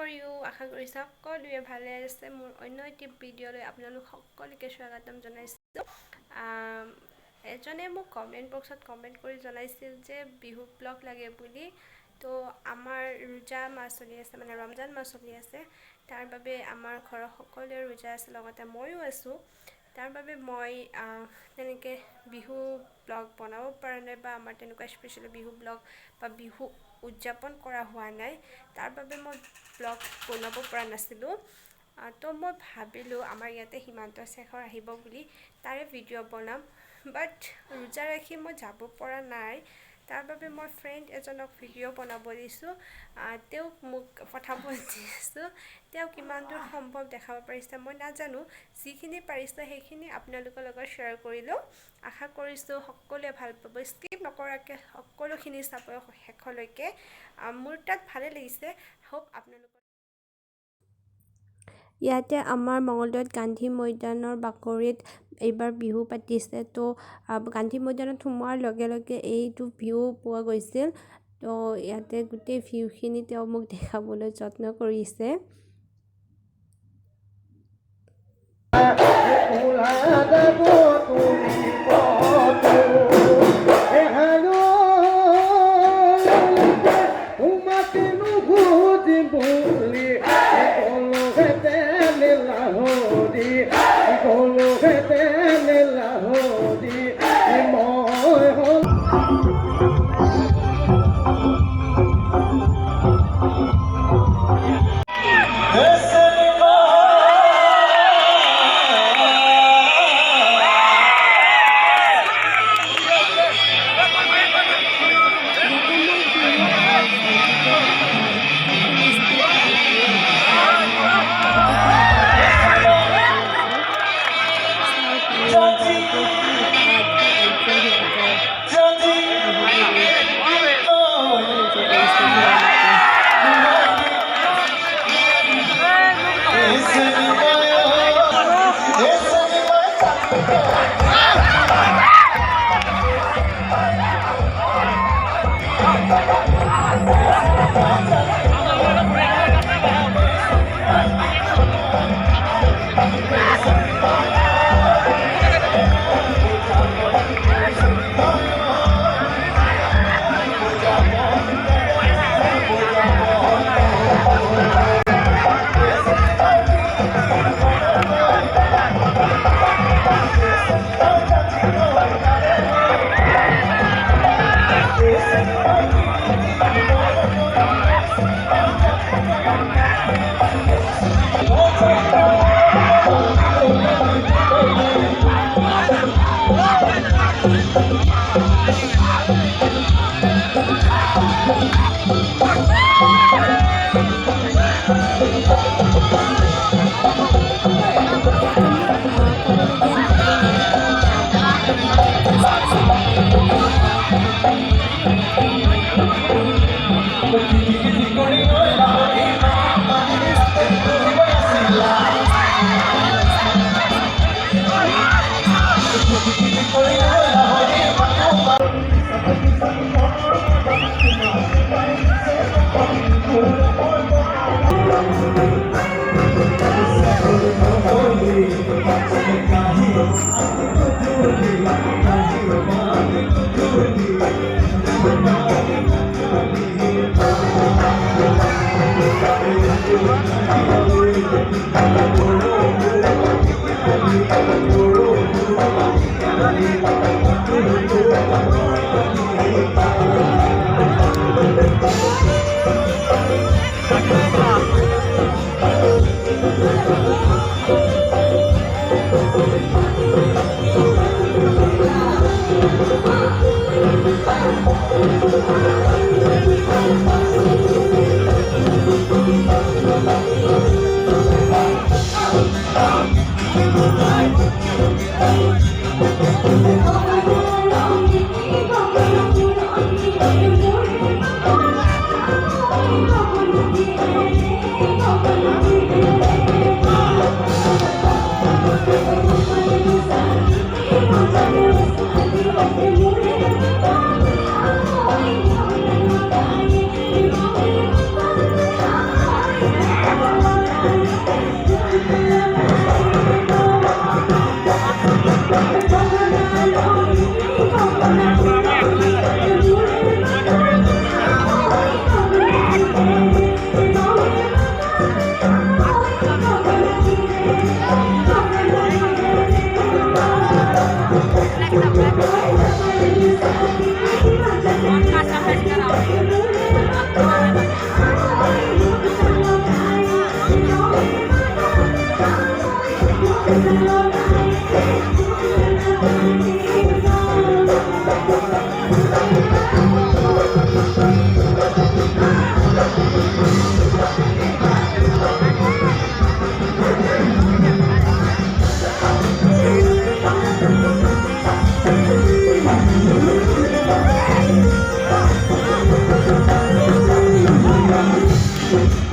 are you? আশা কৰিছোঁ সকলোৱে ভালে আছে। মোৰ অন্য এটি ভিডিঅ'লৈ আপোনালোক সকলোকে স্বাগতম জনাইছোঁ। এজনে মোক কমেণ্ট বক্সত কমেণ্ট কৰি জনাইছিল যে বিহু ব্লগ লাগে বুলি। তো আমাৰ ৰোজা মাহ চলি আছে, মানে ৰমজান মাহ চলি আছে। তাৰ বাবে আমাৰ ঘৰৰ সকলোৱে ৰোজা আছে, লগতে ময়ো আছোঁ। তাৰ বাবে মই তেনেকৈ বিহু ব্লগ বনাব পৰা নাই, বা আমাৰ তেনেকুৱা স্পেচিয়েলি বিহু ব্লগ বা বিহু উদযাপন কৰা হোৱা নাই। তাৰ বাবে মই ব্লগ বনাব পৰা নাছিলোঁ। তো মই ভাবিলোঁ আমাৰ ইয়াতে সীমান্ত শেখৰ আহিব বুলি, তাৰে ভিডিঅ' বনাম। বাট ৰোজা ৰাখি মই যাব পৰা নাই। তাৰ বাবে মই ফ্ৰেণ্ড এজনক ভিডিঅ' বনাব দিছোঁ, তেওঁক মোক পঠাব দিছোঁ। তেওঁ কিমান দূৰ সম্ভৱ দেখাব পাৰিছে মই নাজানো। যিখিনি পাৰিছে সেইখিনি আপোনালোকৰ লগত শ্বেয়াৰ কৰিলোঁ। আশা কৰিছোঁ সকলোৱে ভাল পাব। স্কিপ নকৰাকৈ সকলোখিনি চাব শেষলৈকে। মোৰ তাত ভালে লাগিছে। হোপ আপোনালোকৰ ইয়াতে আমাৰ মঙলদৈত গান্ধী মৈদানৰ বাকৰিত এইবাৰ বিহু পাতিছে। তো গান্ধী মৈদানত সোমোৱাৰ লগে লগে এইটো ভিউ পোৱা গৈছিল। তো ইয়াতে গোটেই ভিউখিনি তেওঁ মোক দেখাবলৈ যত্ন কৰিছে।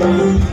Hey.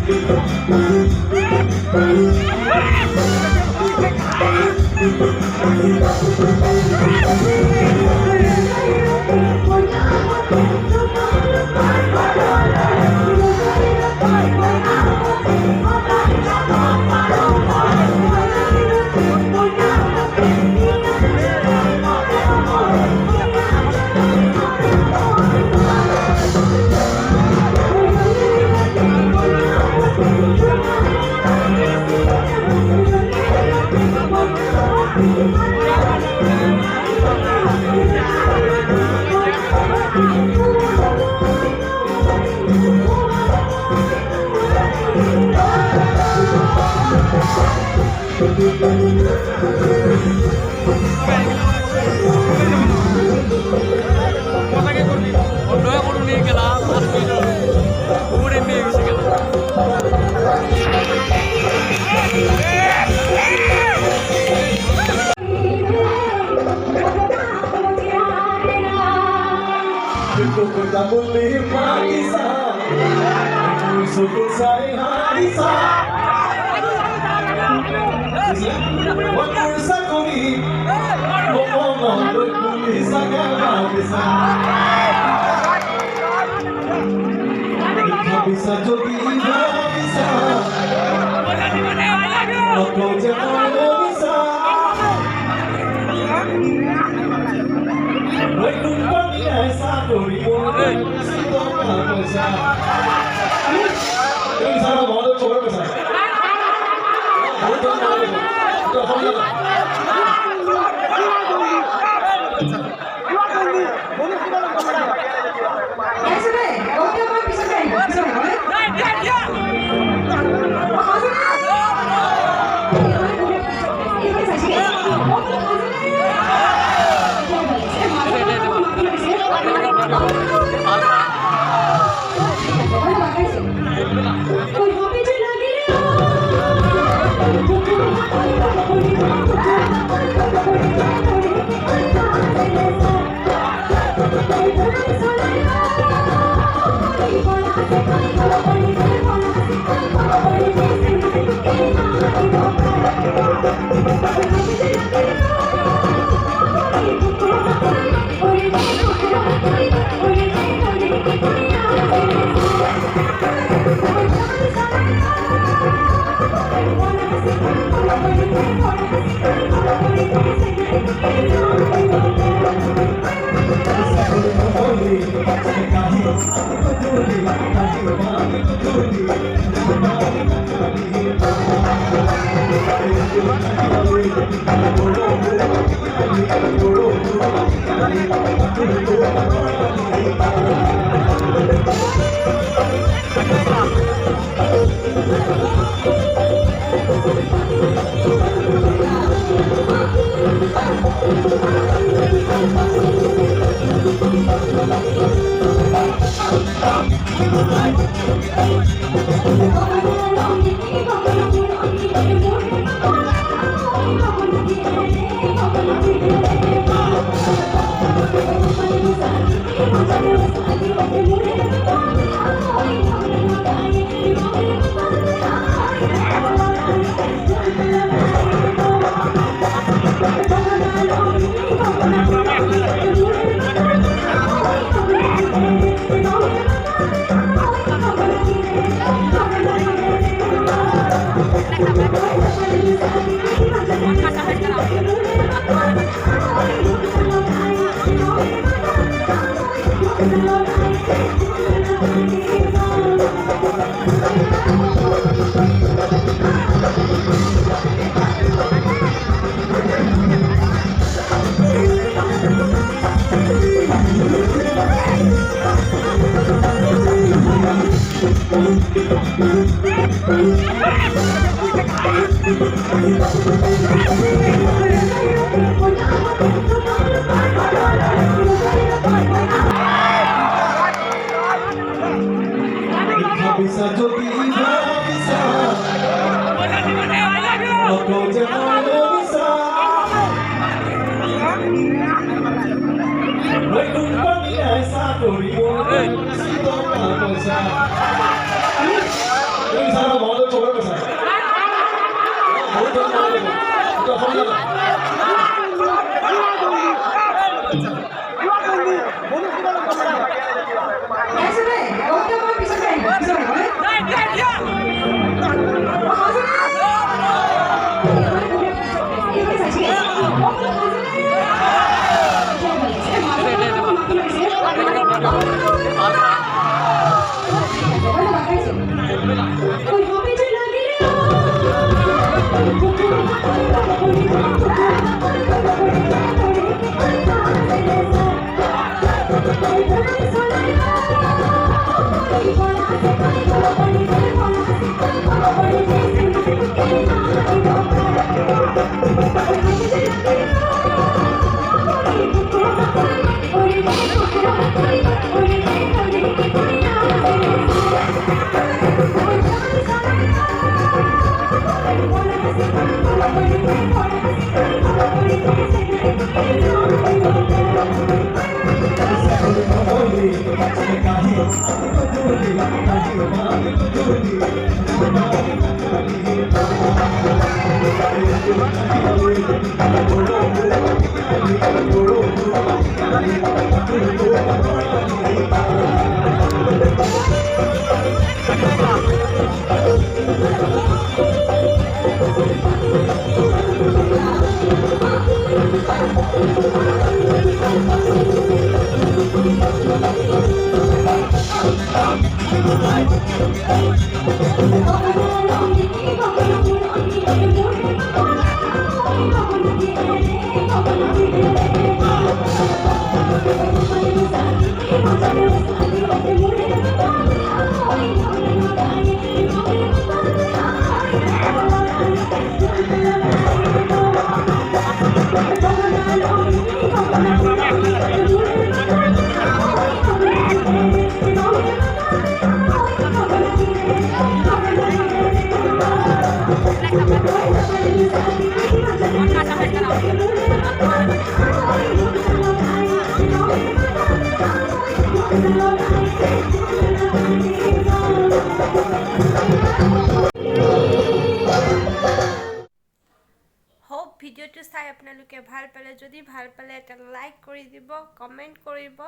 হোপ ভিডিঅ'টো চাই আপোনালোকে ভাল পালে যদি ভাল পালে এটা লাইক কৰি দিব কমেণ্ট কৰিব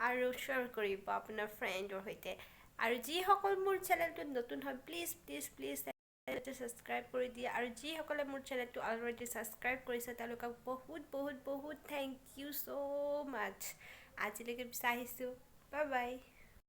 আৰু শ্বেয়াৰ কৰিব আপোনাৰ ফ্ৰেণ্ডৰ সৈতে আৰু যিসকল মোৰ চেনেলটোত নতুন হয় প্লিজ প্লিজ প্লিজ ছাবস্ক্ৰাইব কৰি দিয়ে আৰু যিসকলে মোৰ চেনেলটো অলৰেডি ছাবস্ক্ৰাইব কৰিছে তেওঁলোকক বহুত বহুত বহুত থেংক ইউ ছ' মাছ আজিলৈকে বিচাৰিছোঁ বাই বাই